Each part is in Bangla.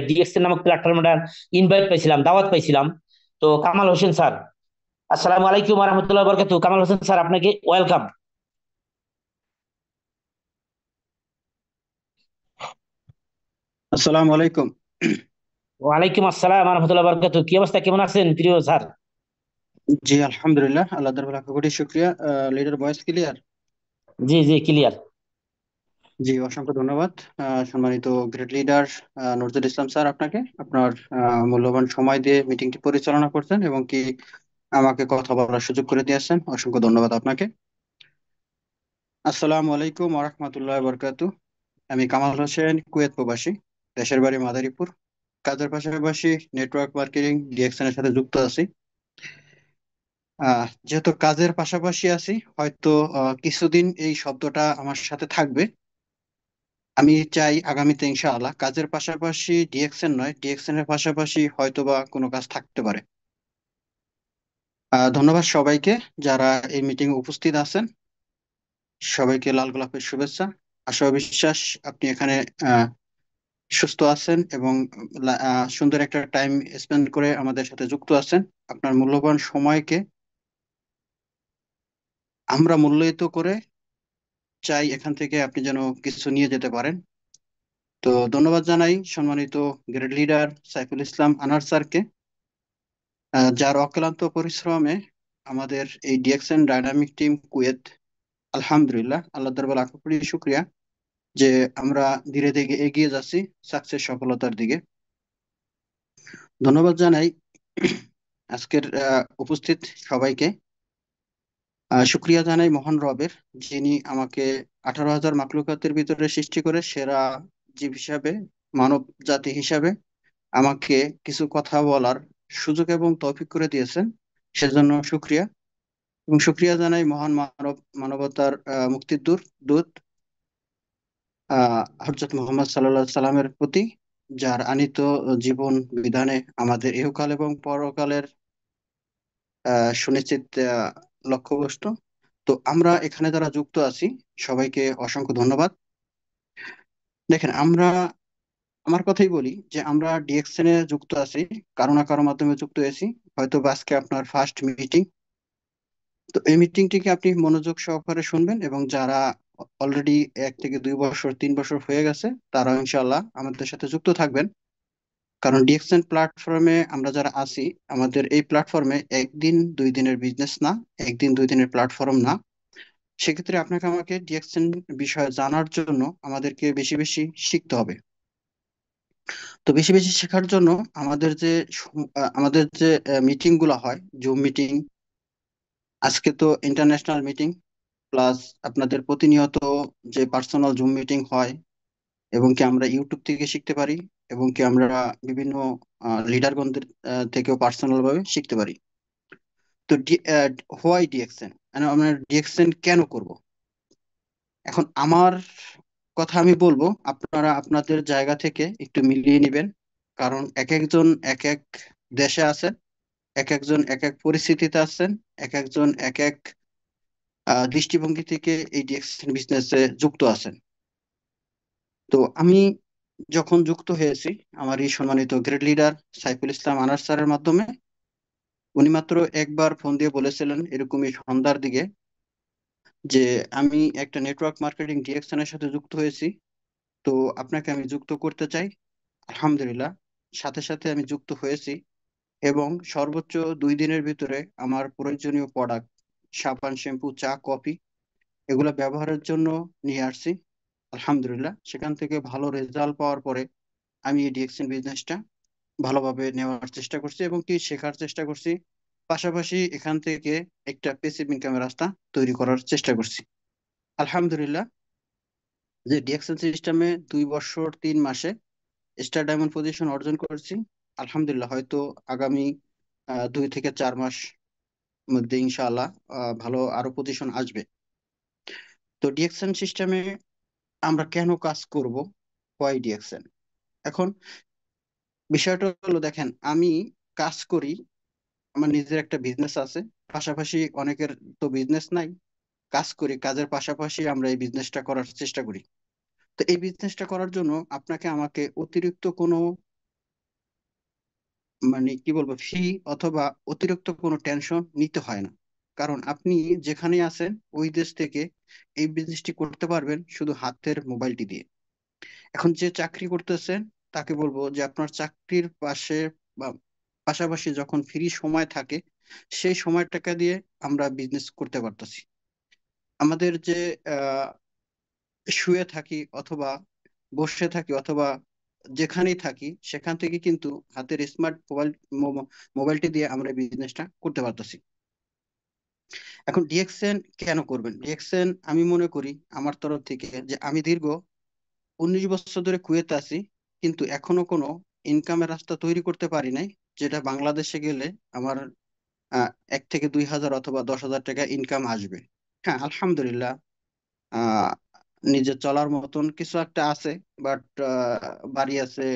ডিএক্সএল নামক প্ল্যাটফর্মটার ইনভাইট পাইছিলাম, দাওয়াত পাইছিলাম। তো কামাল হোসেন স্যার, আসসালামু আলাইকুম ওয়া রাহমাতুল্লাহি ওয়া বারাকাতুহু। কামাল হোসেন স্যার, আপনাকে ওয়েলকাম। আসসালামু আলাইকুম। ওয়ালাইকুম আসসালাম ওয়া রাহমাতুল্লাহি ওয়া বারাকাতুহু। কি অবস্থা, কেমন আছেন প্রিয় স্যার? জি, আলহামদুলিল্লাহ, আল্লাহ তাআলার লাখ কোটি শুকরিয়া। Leader voice clear? জি জি, ক্লিয়ার। জি, অসংখ্য ধন্যবাদ। সম্মানিত great leader Nazrul Islam sir, আপনাকে আপনার মূল্যবান সময় দিয়ে মিটিংটি পরিচালনা করছেন এবং কি আমাকে কথা বলার সুযোগ করে দিয়েছেন, অসংখ্য ধন্যবাদ আপনাকে। আসসালামু আলাইকুম ওয়া রাহমাতুল্লাহি ওয়া বারাকাতুহু। আমি কামাল হোসেন, কুয়েত প্রবাসী। দেশের বাড়ি মাদারীপুর। কাজের পাশাপাশি নেটওয়ার্ক মার্কেটিং ডিএক্সএন এর সাথে যুক্ত আছি। যেহেতু কাজের পাশাপাশি আছি, হয়তো কিছুদিন এই শব্দটা আমার সাথে থাকবে। আমি চাই আগামীতে ইনশাআল্লাহ কাজের পাশাপাশি ডিএক্সএন নয়, ডিএক্সএন এর পাশাপাশি হয়তোবা কোনো কাজ থাকতে পারে। ধন্যবাদ সবাইকে যারা এই মিটিং উপস্থিত আছেন। সবাইকে লাল গোলাপের শুভেচ্ছা। আশা ও বিশ্বাস আপনি এখানে আহ, সুস্থ আছেন এবং সুন্দর একটা টাইম স্পেন্ড করে আমাদের সাথে যুক্ত আছেন। আপনার মূল্যবান সময়কে আমরা মূল্যায়িত করে চাই এখান থেকে আপনি যেন কিছু নিয়ে যেতে পারেন। তো ধন্যবাদ জানাই সম্মানিত গ্রেড লিডার সাইফুল ইসলাম আনার স্যারকে, যার অক্লান্ত পরিশ্রমে আমাদের এই ডিএক্সএন ডাইনামিক টিম কুয়েত, আলহামদুলিল্লাহ, আল্লাহ দরবার লাখ কোটি শুক্রিয়া যে আমরা ধীরে ধীরে এগিয়ে যাচ্ছি সাকসেস সফলতার দিকে। ধন্যবাদ জানাই আজকের উপস্থিত সবাইকে। শুক্রিয়া জানাই মহান রবের, যিনি আমাকে 18,000 মাখলুকাতের ভিতরে সৃষ্টি করে সেরা জীব হিসাবে, মানব জাতি হিসাবে আমাকে কিছু কথা বলার সুযোগ এবং তৌফিক করে দিয়েছেন। সেজন্য শুক্রিয়া। এবং শুক্রিয়া জানাই মহান মানবতার মুক্তির দূত দূত হযরত মুহাম্মদ সাল্লাল্লাহু আলাইহি সাল্লামের প্রতি, যার আনিত জীবন বিধানে আমাদের ইহকাল এবং পরকালের সুনিশ্চিত লক্ষ্যবস্তু। তো আমরা এখানে যারা যুক্ত আছি সবাইকে অসংখ্য ধন্যবাদ। দেখেন, আমার কথাই বলি যে আমরা ডিএক্সএন এ যুক্ত আছি, কারো না কারো মাধ্যমে যুক্ত হয়েছি। হয়তো বা আজকে আপনার ফার্স্ট মিটিং। তো এই মিটিংটিকে আপনি মনোযোগ সহকারে শুনবেন এবং যারা অলরেডি 1 থেকে 2 বছর 3 বছর হয়ে গেছে তারা ইনশাল্লাহ আমাদের সাথে যুক্ত থাকবেন। কারণ ডিএক্সএন প্ল্যাটফর্মে আমরা যারা আছি, আমাদের এই প্ল্যাটফর্মে 1 দিন 2 দিনের বিজনেস না, 1 দিন 2 দিনের প্ল্যাটফর্ম না। সেক্ষেত্রে আপনাকে আমাকে ডিএক্সএন বিষয়ে জানার জন্য আমাদেরকে বেশি বেশি শিখতে হবে। তো বেশি বেশি শেখার জন্য আমাদের যে মিটিং গুলো হয়, জুম মিটিং, আজকে তো ইন্টারন্যাশনাল মিটিং, প্লাস আপনাদের প্রতিনিয়ত যে পার্সোনাল জুম মিটিং হয়, এবং কি আমরা ইউটিউব থেকে শিখতে পারি, এবং কি আমরা বিভিন্ন লিডারগণদের থেকেও পার্সোনাল ভাবে শিখতে পারি। তো হোয়াই ডিএক্সএন, আমরা ডিএক্সএন কেন করব? এখন আমার কথা আমি বলবো, আপনারা আপনাদের জায়গা থেকে একটু মিলিয়ে নেবেন। কারণ এক একজন এক এক দেশে আছেন, এক একজন এক এক পরিস্থিতিতে আছেন, এক একজন এক এক দৃষ্টিভঙ্গি থেকে এই ডিএক্সএন বিজনেসে যুক্ত আছেন। তো আমি যখন যুক্ত হয়েছি আমার এই সম্মানিত গ্রেড লিডার সাইফুল ইসলাম আনার স্যারের মাধ্যমে, উনি মাত্র একবার ফোন দিয়ে বলেছিলেন এরকমই সন্ধ্যার দিকে যে আমি একটা নেটওয়ার্ক মার্কেটিং ডিরেকশনের সাথে যুক্ত হয়েছি, তো আপনাকে আমি যুক্ত করতে চাই। আলহামদুলিল্লাহ, সাথে সাথে আমি যুক্ত হয়েছি এবং সর্বোচ্চ 2 দিনের ভিতরে আমার প্রয়োজনীয় প্রোডাক্ট, সাবান, শ্যাম্পু, চা, কফি, এগুলো ব্যবহারের জন্য নিয়ে আসছি। আলহামদুলিল্লাহ, সেখান থেকে ভালো রেজাল্ট পাওয়ার পরে আমি এই ডিএক্সএন বিজনেসটা ভালোভাবে নেওয়ার চেষ্টা করছি এবং কি শেখার চেষ্টা করছি। পাশাপাশি এখান থেকে একটা প্যাসিভ ইনকামের রাস্তা তৈরি করার চেষ্টা করছি। আলহামদুলিল্লাহ, যে ডিএক্সএন সিস্টেমে 2 বছর 3 মাসে স্টার ডায়মন্ড পজিশন অর্জন করেছি। আলহামদুলিল্লাহ, হয়তো আগামী 2 থেকে 4 মাস মধ্যে ইনশাআল্লাহ ভালো আরো পজিশন আসবে। তো ডিএক্সএন সিস্টেমে আমরা কেন কাজ করব, হোয়াই ডিএক্সএন? এখন বিষয়টা হলো, দেখেন, আমি কাজ করি, আমার নিজের একটা বিজনেস আছে, পাশাপাশি অনেকের তো বিজনেস নাই। কাজ করি, কাজের পাশাপাশি আমরা এই বিজনেসটা করার চেষ্টা করি। তো এই বিজনেসটা করার জন্য আপনাকে আমাকে অতিরিক্ত কোনো মানে কি বলবো ফি অথবা অতিরিক্ত কোনো টেনশন নিতে হয় না। কারণ আপনি যেখানে আছেন ওই দেশ থেকে এই বিজনেসটি করতে পারবেন শুধু হাতের মোবাইলটি দিয়ে। এখন যে চাকরি করতেছেন তাকে বলবো যে আপনার চাকরির পাশে বা পাশাপাশি যখন ফ্রি সময় থাকে সেই সময়টাকে দিয়ে আমরা বিজনেস করতে পারতেছি। আমাদের যে আহ, শুয়ে থাকি অথবা বসে থাকি অথবা যেখানেই থাকি সেখান থেকে কিন্তু হাতের স্মার্ট মোবাইলটি দিয়ে আমরা বিজনেসটা করতে পারতেছি। এখন ডিএক্সএন কেন করবেন? ডিএক্সএন আমি মনে করি আমার তরফ থেকে যে আমি দীর্ঘ 19 বছর ধরে কুয়েতে আছি, কিন্তু এখনো কোনো ইনকামের রাস্তা তৈরি করতে পারি নাই যেটা বাংলাদেশে গেলে আমার 1 থেকে 2 হাজার অথবা 10,000 টাকা ইনকাম আসবে। হ্যাঁ, আলহামদুলিল্লাহ, আহ নিজে চলার মতন কিছু একটা আছে, বাট বাড়ি আছে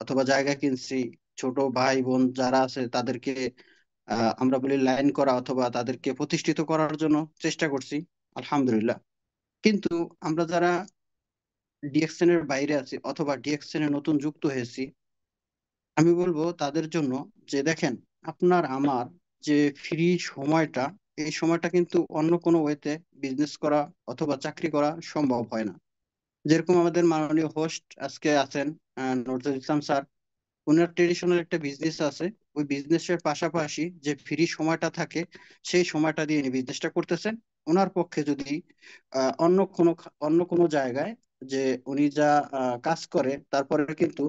অথবা জায়গা কিনছি, ছোট ভাই বোন যারা আছে তাদেরকে আমরা বলি লাইন করা অথবা তাদেরকে প্রতিষ্ঠিত করার জন্য চেষ্টা করছি, আলহামদুলিল্লাহ। কিন্তু আমরা যারা ডিএক্সএন এর বাইরে আছি অথবা ডিএক্সএন এ নতুন যুক্ত হয়েছি, আমি বলবো তাদের জন্য যে দেখেন, আপনার আমার যে ফ্রি সময়টা, এই সময়টা কিন্তু অন্য কোনো ওয়েতে বিজনেস করা অথবা চাকরি করা সম্ভব হয় না। যেরকম আমাদের মাননীয় হোস্ট আজকে আছেন, নজরুল ইসলাম স্যার, ওনার ট্রেডিশনাল একটা বিজনেস আছে। ওই বিজনেসের পাশাপাশি যে ফ্রি সময়টা থাকে সেই সময়টা দিয়ে উনি বিজনেসটা করতেছেন। ওনার পক্ষে যদি অন্য কোনো জায়গায় যে উনি যা কাজ করে তারপরে কিন্তু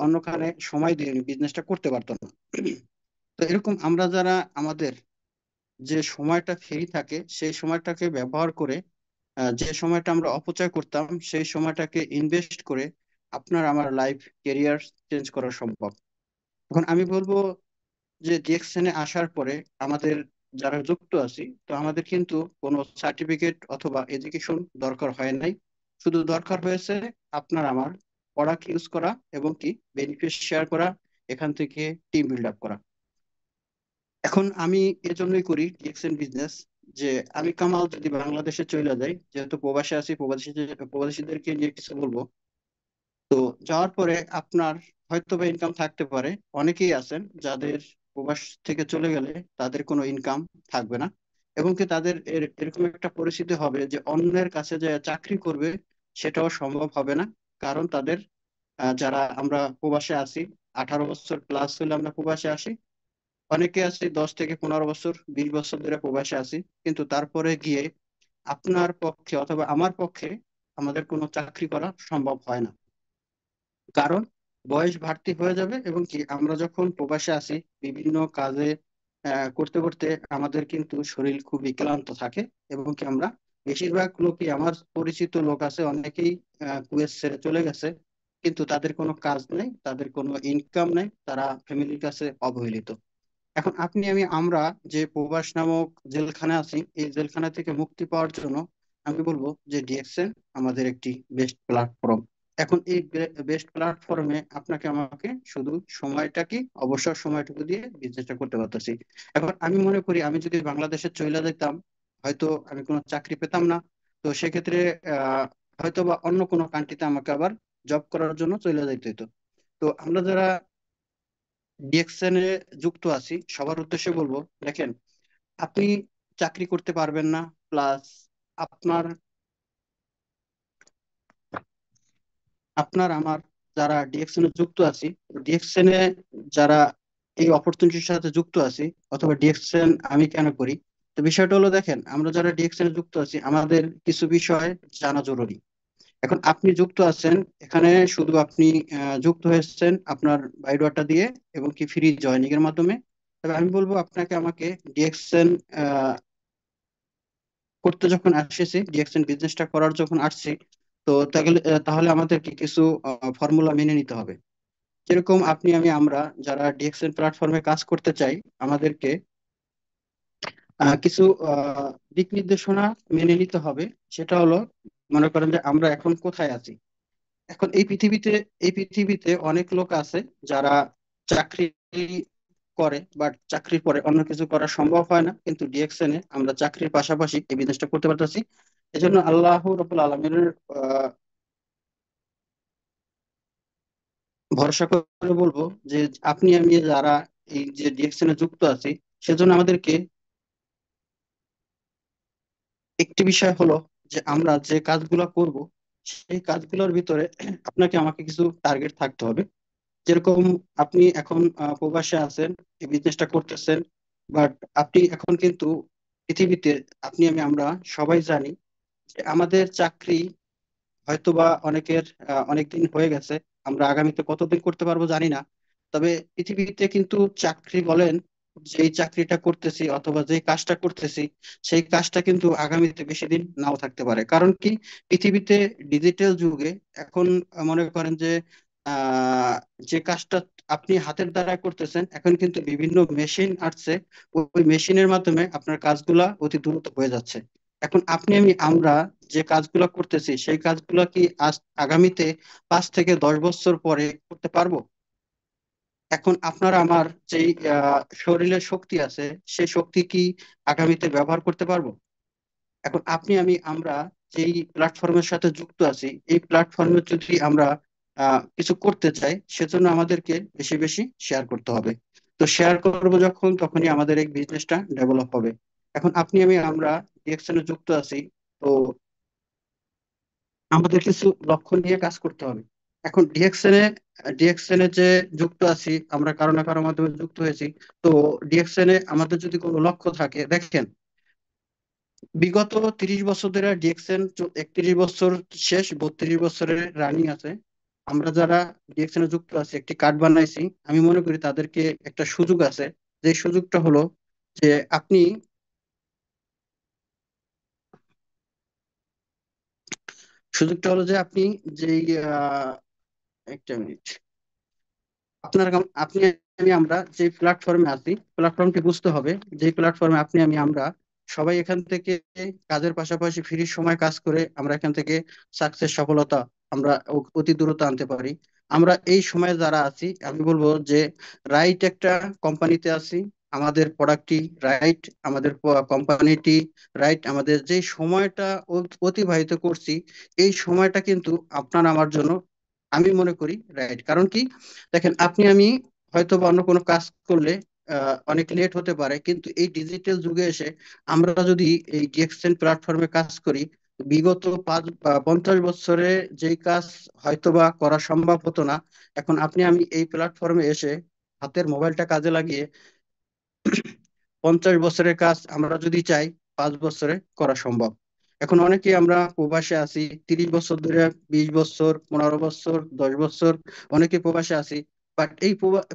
অন্যখানে সময় দিয়ে উনি বিজনেসটা করতে পারতেন না। তো এরকম আমরা যারা আমাদের যে সময়টা ফ্রি থাকে সেই সময়টাকে ব্যবহার করে যে সময়টা আমরা অপচয় করতাম সেই সময়টাকে ইনভেস্ট করে আপনার আমার লাইফ ক্যারিয়ার চেঞ্জ করা সম্ভব। এখন আমি বলবো যে ডিএক্সএন এ আসার পরে আমাদের যারা যুক্ত আছি, তো আমাদের কিন্তু কোনো সার্টিফিকেট অথবা এডুকেশন দরকার হয় নাই। শুধু দরকার হয়েছে আপনার আমার প্রোডাক্ট ইউজ করা এবং কি বেনিফিট শেয়ার করা, এখান থেকে টিম বিল্ড আপ করা। এখন আমি এজন্যই করি ডিএক্সএন বিজনেস, যে আমি কামাল যদি বাংলাদেশে চলে যাই, যেহেতু প্রবাসে আছি, প্রবাসীদেরকে নিয়ে কিছু বলবো। তো যাওয়ার পরে আপনার হয়তো বা ইনকাম থাকতে পারে, অনেকেই আছেন যাদের প্রবাস থেকে চলে গেলে তাদের কোনো ইনকাম থাকবে না, এবং কি তাদের এরকম একটা পরিস্থিতি হবে যে অন্যের কাছে যে চাকরি করবে সেটাও সম্ভব হবে না। কারণ তাদের যারা আমরা প্রবাসে আছি, 18 বছর প্লাস হলে আমরা প্রবাসে আসি, অনেকে আছে 10 থেকে 15 বছর 20 বছর ধরে প্রবাসে আছি, কিন্তু তারপরে গিয়ে আপনার পক্ষে অথবা আমার পক্ষে আমাদের কোনো চাকরি করা সম্ভব হয় না। কারণ বয়স বাড়তি হয়ে যাবে, এবং কি আমরা যখন প্রবাসে আসি বিভিন্ন কাজে করতে করতে আমাদের কিন্তু শরীর খুবই ক্লান্ত থাকে, এবং কি আমরা বেশিরভাগ লোকই, আমার পরিচিত লোক আছে অনেকেই কুয়েত ছেড়ে চলে গেছে, কিন্তু তাদের কোনো কাজ নেই, তাদের কোনো ইনকাম নেই, তারা ফ্যামিলির কাছে অবহেলিত। এখন আমরা যে প্রবাস নামক জেলখানা আছি, এই জেলখানা থেকে মুক্তি পাওয়ার জন্য আমি বলবো যে ডিএক্সএন আমাদের একটি বেস্ট প্ল্যাটফর্ম। এখন এই বেস্ট প্ল্যাটফর্মে আপনাকে আমাকে শুধু সময়টাকে, অবসর সময়টুকু দিয়ে বিজনেসটা করতে পারতেছি। এখন আমি মনে করি আমি যদি বাংলাদেশে চলে যেতাম, হয়তো আমি কোনো চাকরি পেতাম না। তো সেক্ষেত্রে আহ হয়তো বা অন্য কোনো কান্ট্রিতে আমাকে আবার জব করার জন্য চলে যাইতে হতো। তো আমরা যারা ডিএক্সএন এ যুক্ত আছি সবার উদ্দেশ্যে বলবো, দেখেন, আপনি চাকরি করতে পারবেন না, প্লাস আপনার আপনার আমার যারা ডিএক্সএন এ যুক্ত আছি, ডিএক্সএন এ যারা এই অপরচুনিটির সাথে যুক্ত আছি অথবা ডিএক্সএন আমি কেন করি, তো বিষয়টা হলো, দেখেন, আমরা যারা ডিএক্সএন এ যুক্ত আছি আমাদের কিছু বিষয় জানা জরুরি। এখন আপনি যুক্ত আছেন এখানে, শুধু আপনি যুক্ত হয়েছেন আপনার বায়োডাটা দিয়ে এবং কি ফ্রি জয়নিং এর মাধ্যমে। তবে আমি বলবো আপনাকে আমাকে ডিএক্সএন করতে যখন আসছি, ডিএক্সএন বিজনেসটা করার যখন আসছি, তো তাহলে আমাদেরকে কিছু ফর্মুলা মেনে নিতে হবে। যেরকম আমরা যারা ডিএক্সএন প্ল্যাটফর্মে কাজ করতে চাই, আমাদেরকে কিছু দিক নির্দেশনা মেনে নিতে হবে। সেটা হলো, মনে করেন যে আমরা এখন কোথায় আছি। এখন এই পৃথিবীতে অনেক লোক আছে যারা চাকরি করে, বাট চাকরির পরে অন্য কিছু করা সম্ভব হয় না, কিন্তু ডিএক্সএন এ আমরা চাকরির পাশাপাশি এই বিজনেসটা করতে পারতেছি। এজন্য আল্লাহ রাব্বুল আলামিনের ভরসা করে বলবো যে আপনি আমি যারা এই যে ডিএকশনে যুক্ত আছি, সেজন্য আমাদেরকে একটি বিষয় হলো যে আমরা যে কাজগুলো করব সেই কাজগুলোর ভিতরে আপনাকে আমাকে কিছু টার্গেট থাকতে হবে। যেরকম আপনি এখন প্রবাসে আছেন, এই বিজনেসটা করতেছেন, বাট আপনি এখন কিন্তু পৃথিবীতে, আপনি আমি আমরা সবাই জানি যে আমাদের চাকরি হয়তোবা অনেকের অনেক দিন হয়ে গেছে, আমরা আগামীতে কতদিন করতে পারবো জানি না। তবে পৃথিবীতে কিন্তু চাকরি বলেন, যেই চাকরিটা করতেছি অথবা যেই কাজটা করতেছি, সেই কাজটা কিন্তু আগামীতে বেশি দিন নাও থাকতে পারে। কারণ কি, পৃথিবীতে ডিজিটাল যুগে এখন মনে করেন যে আহ যে কাজটা আপনি হাতের দ্বারা করতেছেন, এখন কিন্তু বিভিন্ন মেশিন আসছে। ওই মেশিনের মাধ্যমে আপনার কাজগুলা অতি দ্রুত হয়ে যাচ্ছে। এখন আপনি আমি আমরা যে কাজগুলো করতেছি সেই কাজগুলো কি আজ আগামীতে 5 থেকে 10 বছর পরে করতে পারবো? এখন আপনার আমার যেই শরীরে শক্তি আছে, সেই শক্তি কি আগামীতে ব্যবহার করতে পারবো? এখন আপনি আমি আমরা যেই প্ল্যাটফর্মের সাথে যুক্ত আছি, এই প্ল্যাটফর্মে যদি আমরা কিছু করতে চাই, সেজন্য আমাদেরকে বেশি বেশি শেয়ার করতে হবে। তো শেয়ার করব যখন, তখনই আমাদের এই বিজনেসটা ডেভেলপ হবে। এখন আপনি আমি আমরা ডিএকশনে যুক্ত আছি, তো আমাদের কিছু লক্ষ্য নিয়ে কাজ করতে হবে। এখন ডিএক্সএন এ যে যুক্ত আছি, আমরা কারো না কারো মাধ্যমে যুক্ত হয়েছি। তো ডিএক্সএন এ আমাদের যদি কোনো লক্ষ্য থাকে, দেখেন, বিগত 30 বছর ধরে ডিএক্সএন 31 বছর শেষ, 32 বছরের রানিং আছে। আমরা যারা ডিএক্সএন এ যুক্ত আছি একটি কার্ড বানাইছি। আমি মনে করি তাদেরকে একটা সুযোগ আছে। যে সুযোগটা হলো যে আপনি আপনি যেই একটা মিনিট, আপনি আমি আমরা যে প্ল্যাটফর্মে আছি, প্ল্যাটফর্মটি বুঝতে হবে। যে প্ল্যাটফর্মে আপনি আমি আমরা সবাই এখান থেকে কাজের পাশাপাশি ফ্রি সময় কাজ করে আমরা এখান থেকে সাকসেস, সফলতা আমরা অতি দ্রুত আনতে পারি। আমরা এই সময়ে যারা আছি, আমি বলবো যে রাইট একটা কোম্পানিতে আছি, আমাদের প্রোডাক্টটি রাইট, আমাদের কোম্পানিটি রাইট, আমাদের যে সময়টা অতিবাহিত করছি, এই সময়টা কিন্তু আপনার আমার জন্য আমি মনে করি রাইট। কারণ কি, দেখেন, আপনি আমি হয়তো বা অন্য কোনো কাজ করলে অনেক লেট হতে পারে, কিন্তু এই ডিজিটাল যুগে এসে আমরা যদি এই ডিএক্সএন প্ল্যাটফর্মে কাজ করি, বিগত 50 বছরে যেই কাজ হয়তো বা করা সম্ভব হতো না, এখন আপনি আমি এই প্ল্যাটফর্মে এসে হাতের মোবাইলটা কাজে লাগিয়ে 50 বছরের কাজ আমরা যদি চাই 5 বছরে করা সম্ভব। এখন অনেকে আমরা প্রবাসে আছি 30 বছর ধরে, 20 বছর, 15 বছর, 10 বছর, অনেকে প্রবাসে আছি। বাট এই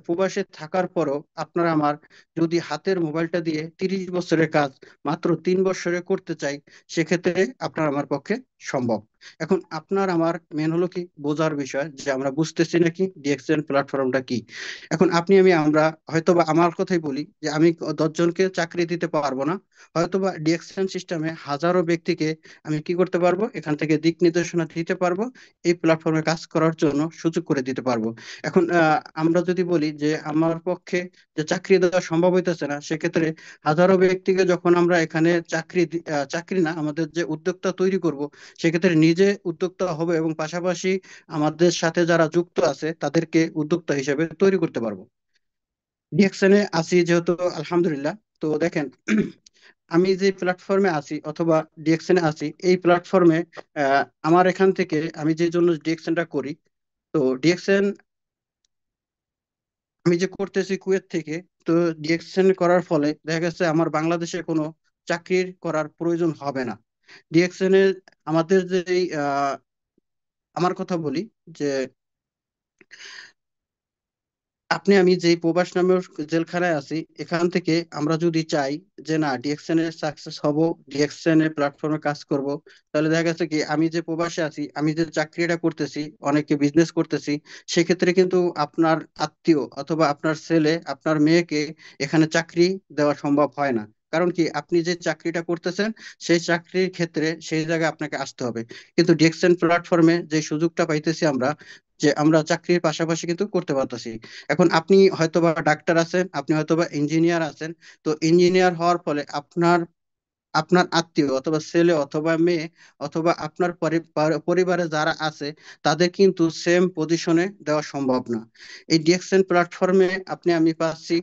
প্রবাসে থাকার পরও আপনার আমার যদি হাতের মোবাইলটা দিয়ে 30 বছরের কাজ মাত্র 3 বছরে করতে চাই, সেক্ষেত্রে আপনার আমার পক্ষে সম্ভব। এখন আপনার আমার মেন হলো কি, বোঝার বিষয় যে আমরা বুঝতেছি নাকি ডিএক্সএন প্ল্যাটফর্মটা কি। এখন আপনি আমি আমরা হয়তোবা, আমার কথাই বলি, যে আমি 10 জনকে চাকরি দিতে পারবো না, হয়তোবা ডিএকশন সিস্টেমে হাজারো ব্যক্তিকে আমি কি করতে পারবো, এখান থেকে দিক নির্দেশনা দিতে পারবো, এই প্ল্যাটফর্মে কাজ করার জন্য সুযোগ করে দিতে পারবো। এখন আমরা যদি বলি যে আমার পক্ষে যে চাকরি দেওয়া সম্ভব হইতেছে না, সেক্ষেত্রে হাজারো ব্যক্তিকে যখন আমরা এখানে চাকরি না, আমাদের যে উদ্যোক্তা তৈরি করব, সেক্ষেত্রে নিজে উদ্যোক্তা হবে এবং পাশাপাশি আমাদের সাথে যারা যুক্ত আছে তাদেরকে উদ্যোক্তা হিসেবে তৈরি করতে পারবো। ডিএকশনে আছি যেহেতু, আলহামদুলিল্লাহ। তো দেখেন, আমি যে প্ল্যাটফর্মে আছি অথবা ডিএকশনে আছি, এই প্ল্যাটফর্মে আমার এখান থেকে আমি যে জন্য ডিএকশনটা করি, তো ডিএকশন আমি যে করতেছি কুয়েত থেকে। তো ডিএকশন করার ফলে দেখা গেছে আমার বাংলাদেশে কোনো চাকরির করার প্রয়োজন হবে না। ডিএকশনে আমাদের যে আমার কথা বলি যে আপনি আমি যেই প্রবাস নামের জেলখানায় আছি, এখান থেকে আমরা যদি চাই যে না, ডিএকশন এর সাকসেস হব, ডিএকশন এর প্ল্যাটফর্মে কাজ করব, তাহলে দেখা গেছে কি, আমি যে প্রবাসে আছি, আমি যে চাকরিটা করতেছি, অনেকে বিজনেস করতেছি, সেক্ষেত্রে কিন্তু আপনার আত্মীয় অথবা আপনার ছেলে, আপনার মেয়েকে এখানে চাকরি দেওয়া সম্ভব হয় না। কারণ কি, আপনি যে চাকরিটা করতেছেন সেই চাকরির ক্ষেত্রে সেই জায়গায় আপনাকে আসতে হবে। কিন্তু ডিএকশন প্ল্যাটফর্মে যে সুযোগটা পাইতেছি আমরা, যে আমরা চাকরির পাশাপাশি কিন্তু করতে পারতেছি। এখন আপনি হয়তোবা ডাক্তার আছেন, আপনি হয়তোবা ইঞ্জিনিয়ার আছেন। তো ইঞ্জিনিয়ার হওয়ার ফলে আপনার আপনার আত্মীয় অথবা ছেলে অথবা মেয়ে অথবা আপনার পরিবারে যারা আছে তাদের কিন্তু সেম পজিশনে দেওয়া সম্ভব না। এই ডিএক্সএন প্ল্যাটফর্মে আমি পাচ্ছি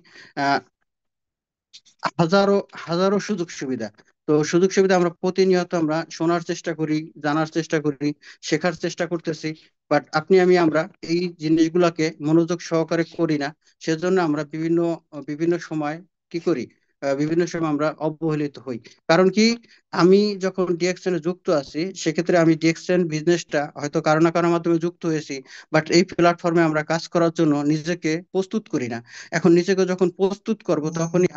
হাজারো হাজারো সুযোগ সুবিধা। তো সুযোগ সুবিধা আমরা প্রতিনিয়ত আমরা শোনার চেষ্টা করি, জানার চেষ্টা করি, শেখার চেষ্টা করতেছি। বাট আমরা এই জিনিসগুলোকে মনোযোগ সহকারে করি না। সেজন্য আমরা বিভিন্ন বিভিন্ন সময় কি করি, বিভিন্ন সময় আমরা অবহেলিত হই। কারণ কি, আমি যখন ডিএক্সএন এ যুক্ত আছি সেক্ষেত্রে আমি ডিএক্সএন বিজনেসটা হয়তো কারো না কারোর মাধ্যমে যুক্ত হয়েছি, বাট এই প্ল্যাটফর্মে আমরা কাজ করার জন্য নিজেকে প্রস্তুত করি না। এখন নিজেকে যখন প্রস্তুত করব তখনই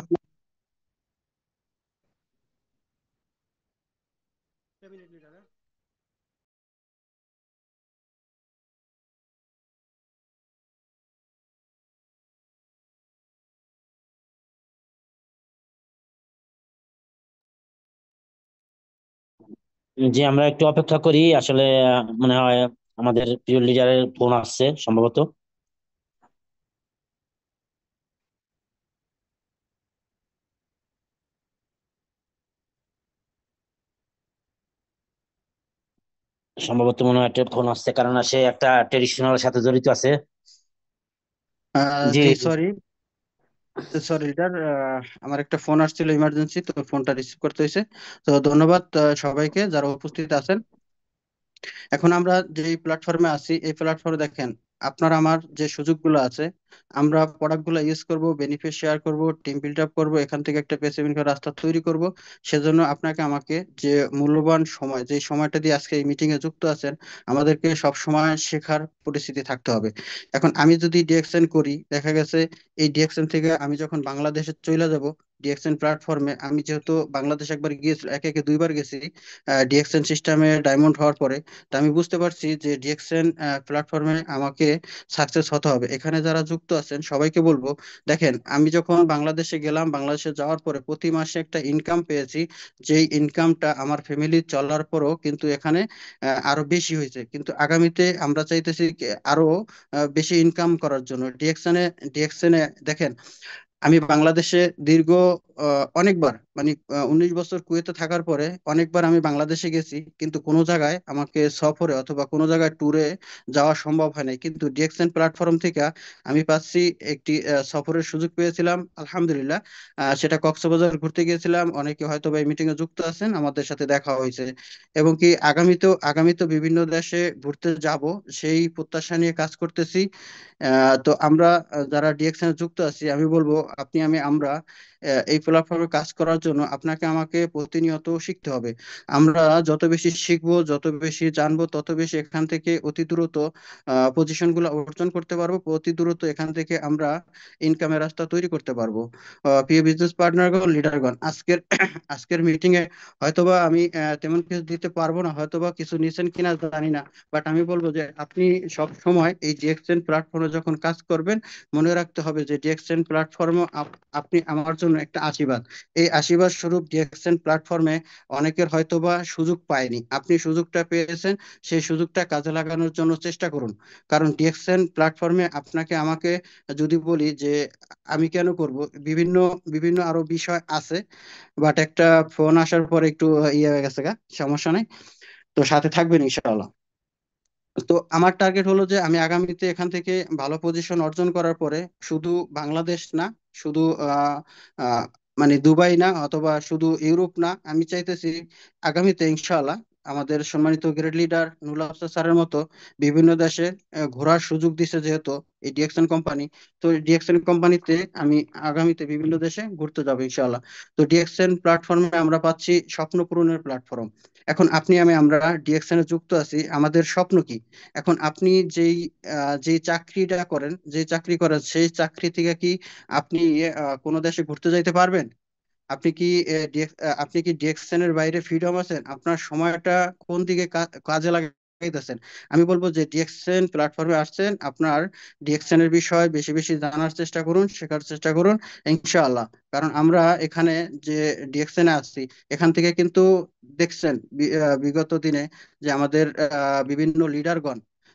যে আমরা একটু অপেক্ষা করি আসলে। মনে হয় আমাদের প্রিয় লিডারের ফোন আসছে সম্ভবত। সম্ভবত মনে হয় একটা ফোন আসছে, কারণ সে একটা ট্রেডিশনাল সাথে জড়িত আছে। জি। জি সরি, সরি লিডার, আমার একটা ফোন আসছিল ইমার্জেন্সি, তো ফোনটা রিসিভ করতে হয়েছে। তো ধন্যবাদ সবাইকে যারা উপস্থিত আছেন। এখন আমরা যে প্ল্যাটফর্মে আছি এই প্ল্যাটফর্মে দেখেন, আপনার আমার যে সুযোগগুলো আছে, আমরা প্রোডাক্টগুলো ইউজ করব, বেনিফিট শেয়ার করব, টিম বিল্ড আপ করবো, এখান থেকে একটা পেসিভ ইনকাম রাস্তা তৈরি করব। সেজন্য আপনাকে আমাকে যে মূল্যবান সময়, যে সময়টা দিয়ে আজকে এই মিটিং এ যুক্ত আছেন, আমাদেরকে সব সময় শেখার পরিস্থিতি থাকতে হবে। এখন আমি যদি ডিএক্সএন করি, দেখা গেছে এই ডিএক্সএন থেকে আমি যখন বাংলাদেশে চলে যাব, ডিএক্সএন প্ল্যাটফর্মে আমি যেহেতু বাংলাদেশ একবার গিয়েছি, একে একে দুইবার গেছি ডিএক্সএন সিস্টেমে ডায়মন্ড হওয়ার পরে। তো আমি বুঝতে পারছি যে ডিএক্সএন প্ল্যাটফর্মে আমাকে সাকসেস হতে হবে। এখানে যারা যুক্ত আছেন সবাইকে বলবো, দেখেন আমি যখন বাংলাদেশে গেলাম, বাংলাদেশে যাওয়ার পরে প্রতি মাসে একটা ইনকাম পেয়েছি, যেই ইনকামটা আমার ফ্যামিলি চলার পরও কিন্তু এখানে আরো বেশি হয়েছে। কিন্তু আগামীতে আমরা চাইতেছি আরো বেশি ইনকাম করার জন্য। ডিএক্সএনে দেখেন, আমি বাংলাদেশে দীর্ঘ অনেকবার, মানে 19 বছর কুয়েতে থাকার পরে অনেকবার আমি বাংলাদেশে গেছি, কিন্তু কোনো জায়গায় আমাকে সফরে অথবা কোনো জায়গায় ট্যুরে যাওয়া সম্ভব হয় নাই। কিন্তু ডিএক্সএন প্ল্যাটফর্ম থেকে আমি পাচ্ছি একটি সফরের সুযোগ পেয়েছিলাম, আলহামদুলিল্লাহ। সেটা কক্সবাজার ঘুরতে গিয়েছিলাম। অনেকে হয়তো বা এই মিটিং এ যুক্ত আছেন, আমাদের সাথে দেখা হয়েছে। এবং কি আগামীতেও বিভিন্ন দেশে ঘুরতে যাব, সেই প্রত্যাশা নিয়ে কাজ করতেছি। তো আমরা যারা ডিএক্সএন এ যুক্ত আছি, আমি বলবো আমরা এই প্ল্যাটফর্মে কাজ করার জন্য আপনাকে আমাকে প্রতিনিয়ত শিখতে হবে। আমরা যত বেশি শিখবো, যত বেশি জানবো, তত বেশি এখান থেকে অতি দ্রুত পজিশন গুলো অর্জন করতে পারবো, অতি দ্রুত এখান থেকে আমরা ইনকামের রাস্তা তৈরি করতে পারবো। প্রিয় বিজনেস পার্টনারগণ, লিডারগণ, আজকের মিটিং এ হয়তোবা আমি তেমন কিছু দিতে পারবো না, হয়তোবা কিছু নিছেন কিনা জানি না। বাট আমি বলবো যে আপনি সব সময় এই ডিএক্সএন প্ল্যাটফর্মে যখন কাজ করবেন, মনে রাখতে হবে যে ডিএক্সএন প্ল্যাটফর্ম আপনি আমার জন্য একটা আশীর্বাদ। এই আশীর্বাদ স্বরূপ ডিএক্সএন প্ল্যাটফর্মে অনেকের হয়তোবা সুযোগ পায়নি, আপনি সুযোগটা পেয়েছেন। সেই সুযোগটা কাজে লাগানোর জন্য চেষ্টা করুন। কারণ ডিএক্সএন প্ল্যাটফর্মে আপনাকে আমাকে যদি বলি যে আমি কেন করব, বিভিন্ন বিভিন্ন আরো বিষয় আছে। বাট একটা ফোন আসার পরে একটু ইয়ে হয়ে গেছে গা, সমস্যা নাই। তো সাথে থাকবেন ইনশাআল্লাহ। তো আমার টার্গেট হলো যে আমি আগামীতে এখান থেকে ভালো পজিশন অর্জন করার পরে শুধু বাংলাদেশ না, শুধু আহ, আহ, মানে দুবাই না অথবা শুধু ইউরোপ না, আমি চাইতেছি আগামীতে ইনশাআল্লাহ আমাদের সম্মানিত গ্রেড লিডার নুরুল আফসার স্যারের মতো বিভিন্ন দেশে ঘোরার সুযোগ দিছে যেহেতু এই ডিএক্সএন কোম্পানি। তো ডিএক্সএন কোম্পানিতে আমি আগামীতে বিভিন্ন দেশে ঘুরতে যাবো ইনশাআল্লাহ। তো ডিএক্সএন প্ল্যাটফর্মে আমরা পাচ্ছি স্বপ্ন পূরণের প্ল্যাটফর্ম। এখন আমরা ডিএক্সএন এ যুক্ত আছি, আমাদের স্বপ্ন কি? এখন আপনি যেই চাকরিটা করেন, সেই চাকরি থেকে কি আপনি কোনো দেশে ঘুরতে যাইতে পারবেন? আপনি কি আপনি কি ডিএক্সএন এর বাইরে ফ্রিডম আছেন? আপনার সময়টা কোন দিকে কাজে লাগাইতেছেন? আমি বলবো যে ডিএক্সএন প্ল্যাটফর্মে আসছেন, আপনার ডিএক্সএন এর বিষয় বেশি বেশি জানার চেষ্টা করুন, শেখার চেষ্টা করুন ইনশাআল্লাহ। কারণ আমরা এখানে যে ডিএক্সএন এ আসছি, এখান থেকে কিন্তু দেখছেন বিগত দিনে যে আমাদের বিভিন্ন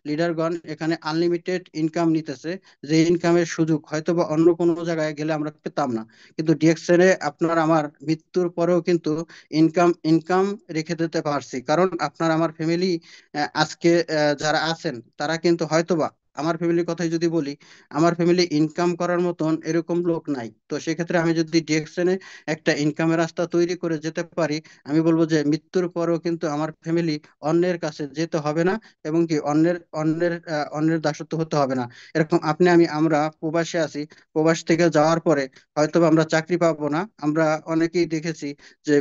লিডারগণ এখানে আনলিমিটেড ইনকাম নিতেছে, যে ইনকামের সুযোগ হয়তো বা অন্য কোনো জায়গায় গেলে আমরা পেতাম না। কিন্তু ডিএক্সএন এ আপনার আমার মৃত্যুর পরেও কিন্তু ইনকাম ইনকাম রেখে দিতে পারছি, কারণ আপনার আমার ফ্যামিলি আজকে যারা আছেন তারা কিন্তু হয়তোবা, আমার ফ্যামিলির কথাই যদি বলি, আমার ফ্যামিলি ইনকাম করার মতন এরকম লোক নাই। তো সেক্ষেত্রে আমি যদি ডিএক্সএন এ একটা ইনকামের রাস্তা তৈরি করে যেতে পারি, আমি বলবো যে মৃত্যুর পরেও কিন্তু আমার ফ্যামিলি অন্যের কাছে যেতে হবে না, এবং কি অন্যের দাসত্ব হতে হবে না। এরকম আপনি আমরা প্রবাসে আছি, প্রবাস থেকে যাওয়ার পরে হয়তো বা আমরা চাকরি পাবো না। আমরা অনেকেই দেখেছি যে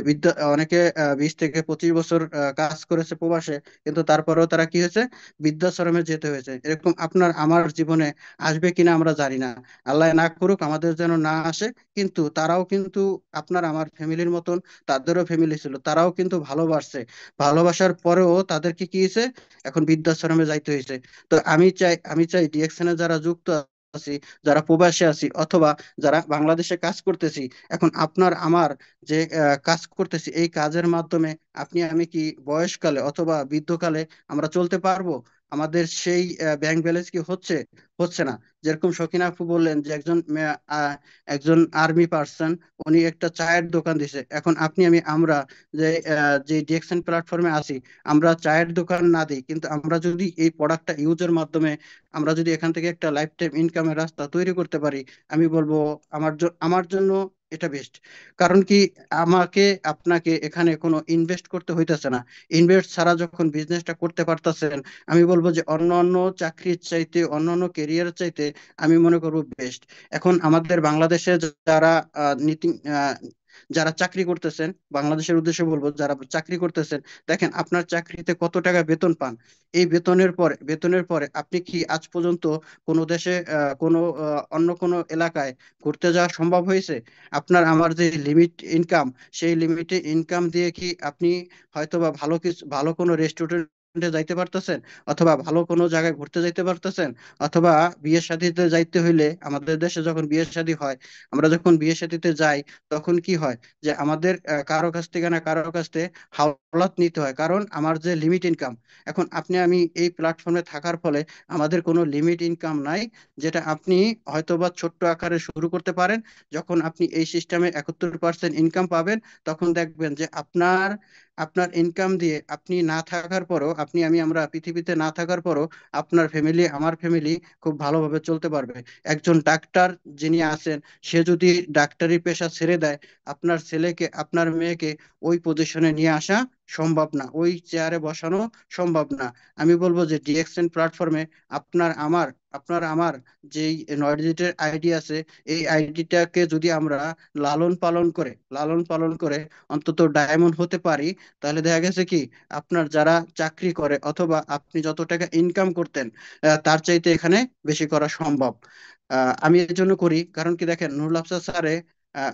অনেকে 20 থেকে 25 বছর কাজ করেছে প্রবাসে, কিন্তু তারপরেও তারা কি হয়েছে, বৃদ্ধাশ্রমে যেতে হয়েছে। এরকম আপনার আমার জীবনে আসবে কিনা আমরা জানি না, আল্লাহ না করুক আমাদের যেন না আসে। কিন্তু তারাও কিন্তু আপনার আমার ফ্যামিলির মতন, তাদেরও ফ্যামিলি ছিল, তারাও কিন্তু ভালোবাসছে। ভালোবাসার পরেও তাদেরকে কি হয়েছে, এখন বৃদ্ধাশ্রমে যাইতে হয়েছে। তো আমি চাই ডিএকশনে যারা যুক্ত আছি, যারা প্রবাসে আছি, অথবা যারা বাংলাদেশে কাজ করতেছি, এখন আপনার আমার যে কাজ করতেছি, এই কাজের মাধ্যমে আপনি আমি কি বয়সকালে অথবা বৃদ্ধকালে আমরা চলতে পারবো? আমাদের সেই ব্যাংক ব্যালেন্স কি হচ্ছে? হচ্ছে না। যেরকম শকিনা আপু বললেন যে একজন আর্মি পার্সন, উনি একটা চায়ের দোকান দিছে। এখন আমরা যে ডিএক্সএন প্ল্যাটফর্মে আছি, আমরা চায়ের দোকান না দিই, কিন্তু আমরা যদি এই প্রোডাক্টটা ইউজের মাধ্যমে আমরা যদি এখান থেকে একটা লাইফ টাইম ইনকামের রাস্তা তৈরি করতে পারি, আমি বলবো আমার জন্য এটা বেস্ট। কারণ কি, আমাকে আপনাকে এখানে কোনো ইনভেস্ট করতে হইতেছে না। ইনভেস্ট ছাড়া যখন বিজনেসটা করতে পারতেছেন, আমি বলবো যে অন্য অন্য চাকরির চাইতে, অন্য অন্য কেরিয়ার চাইতে আমি মনে করবো বেস্ট। এখন আমাদের বাংলাদেশে যারা নীতি যারা চাকরি করতেছেন, বাংলাদেশের উদ্দেশ্যে বলবো, যারা চাকরি করতেছেন, দেখেন আপনার চাকরিতে কত টাকা বেতন পান। এই বেতনের পরে আপনি কি আজ পর্যন্ত কোনো দেশে অন্য কোনো এলাকায় ঘুরতে যাওয়া সম্ভব হয়েছে? আপনার আমার যে লিমিট ইনকাম, সেই লিমিটে ইনকাম দিয়ে কি আপনি হয়তোবা ভালো কোনো রেস্টুরেন্টে যাইতে পারতেছেন, অথবা ভালো কোনো জায়গায় ঘুরতে যাইতে পারতেছেন, অথবা বিয়ে শাদীতে যাইতে হইলে, আমাদের দেশে যখন বিয়ে শাদী হয়, আমরা যখন বিয়ে শাদীতে যাই, তখন কি হয় যে আমাদের কারো কাছ থেকে না কারো কাছ থেকে হাওলাত নিতে হয়, কারণ আমার যে লিমিট ইনকাম। এখন আমি এই প্ল্যাটফর্মে থাকার ফলে আমাদের কোনো লিমিট ইনকাম নাই, যেটা আপনি হয়তোবা ছোট্ট আকারে শুরু করতে পারেন। যখন আপনি এই সিস্টেমে 71% ইনকাম পাবেন, তখন দেখবেন যে আপনার আপনার ইনকাম দিয়ে আপনি না থাকার পরও, আমরা পৃথিবীতে না থাকার পরও আপনার ফ্যামিলি, আমার ফ্যামিলি খুব ভালোভাবে চলতে পারবে। একজন ডাক্তার যিনি আছেন, সে যদি ডাক্তারি পেশা ছেড়ে দেয়, আপনার ছেলেকে, আপনার মেয়েকে ওই পজিশনে নিয়ে আসা সম্ভব না, ওই চেয়ারে বসানো সম্ভব না। আমি বলবো যে ডিএক্সএন প্ল্যাটফর্মে আপনার আমার যেই 9 ডিজিটের আইডি আছে, এই আইডিটাকে যদি আমরা লালন পালন করে অন্তত ডায়মন্ড হতে পারি, তাহলে দেখা গেছে কি, আপনার যারা চাকরি করে অথবা আপনি যত টাকা ইনকাম করতেন, তার চাইতে এখানে বেশি করা সম্ভব। আমি এর জন্য করি, কারণ কি দেখেন, নুরুল আফসার স্যারে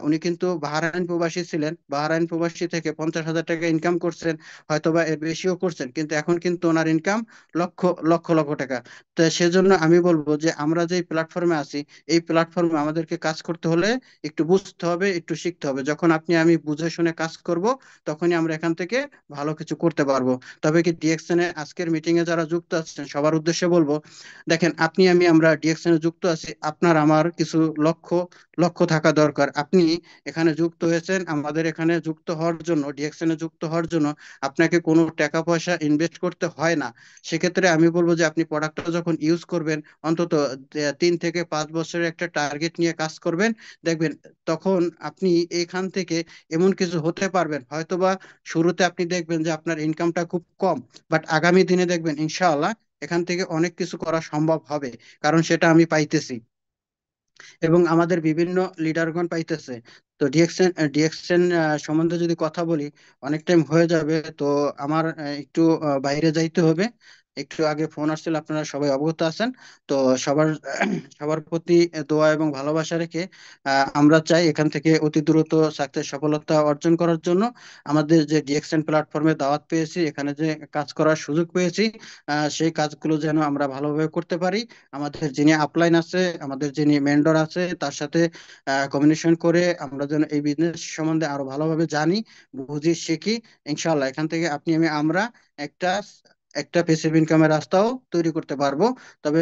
উনি কিন্তু বাহরাইন প্রবাসী ছিলেন, বাহরাইন প্রবাসী থেকে 50,000 টাকা ইনকাম করছেন, হয়তোবা এর বেশিও করছেন, কিন্তু এখন কিন্তু ওনার ইনকাম লক্ষ লক্ষ লক্ষ টাকা। তো সেজন্য আমি বলবো যে আমরা যে প্ল্যাটফর্মে আছি, এই প্ল্যাটফর্মে আমাদেরকে কাজ করতে হলে একটু বুঝতে হবে, একটু শিখতে হবে। যখন আমি বুঝে শুনে কাজ করব, তখনই আমরা এখান থেকে ভালো কিছু করতে পারবো। তবে কি, ডিএক্সএন এ আজকের মিটিং এ যারা যুক্ত আছেন সবার উদ্দেশ্যে বলবো, দেখেন আমরা ডিএক্সএন এ যুক্ত আছি, আপনার আমার কিছু লক্ষ্য লক্ষ্য থাকা দরকার। আপনি এখানে যুক্ত হয়েছেন, আমাদের এখানে যুক্ত হওয়ার জন্য, ডিএক্সএন এ যুক্ত হওয়ার জন্য আপনাকে কোনো টাকা পয়সা ইনভেস্ট করতে হয় না। সেক্ষেত্রে আমি বলবো যে আপনি প্রোডাক্টটা যখন ইউজ করবেন, অন্তত 3 থেকে 5 বছরের একটা টার্গেট নিয়ে কাজ করবেন। দেখবেন তখন আপনি এখান থেকে এমন কিছু হতে পারবেন, হয়তোবা শুরুতে আপনি দেখবেন যে আপনার ইনকামটা খুব কম, বাট আগামী দিনে দেখবেন ইনশাআল্লাহ এখান থেকে অনেক কিছু করা সম্ভব হবে, কারণ সেটা আমি পাইতেছি এবং আমাদের বিভিন্ন লিডারগণ পাইতেছে। তো ডিএক্সএন সম্বন্ধে যদি কথা বলি, অনেক টাইম হয়ে যাবে। তো আমার একটু বাইরে যাইতে হবে। একটু আগে ফোন আসছিল, আপনারা সবাই অবগত আছেন। তো সবার সবার প্রতি দোয়া এবং ভালোবাসা রেখে আমরা চাই এখান থেকে অতি দ্রুত সাকসেস সফলতা অর্জন করার জন্য আমাদের যে ডিএক্সএন প্ল্যাটফর্মে দাওয়াত পেয়েছি, এখানে যে কাজ করার সুযোগ পেয়েছি, সেই কাজগুলো যেন আমরা ভালোভাবে করতে পারি। আমাদের যিনি আপলাইন আছে, আমাদের যিনি মেন্টর আছে, তার সাথে কমিউনিকেশন করে আমরা যেন এই বিজনেস সম্বন্ধে আরো ভালোভাবে জানি, বুঝি, শিখি। ইনশাআল্লাহ এখান থেকে আমরা একটা একটা প্যাসিভ ইনকামের রাস্তাও তৈরি করতে পারবো। তবে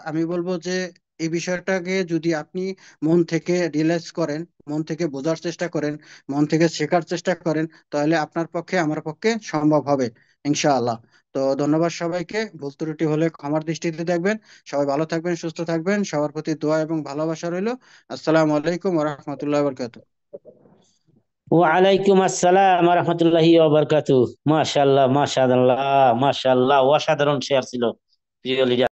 আমি বলবো যে এই বিষয়টাকে যদি আপনি মন থেকে রিয়েলাইজ করেন, মন থেকে বোঝার চেষ্টা করেন, মন থেকে শেখার চেষ্টা করেন, তাহলে আপনার পক্ষে আমার পক্ষে সম্ভব হবে ইনশাআল্লাহ। তো ধন্যবাদ সবাইকে, ভুল ত্রুটি হলে ক্ষমার দৃষ্টিতে দেখবেন। সবাই ভালো থাকবেন, সুস্থ থাকবেন, সবার প্রতি দোয়া এবং ভালোবাসা রইলো। আসসালামু আলাইকুম ওয়া রাহমাতুল্লাহি ওয়া বারাকাতুহু। ওয়ালাইকুম আসসালাম রহমতুল্লাহি ওয়া বারাকাতুহু। মাশাআল্লাহ, মাশাআল্লাহ, মাশাআল্লাহ, অসাধারণ শেয়ার ছিল প্রিয় leader।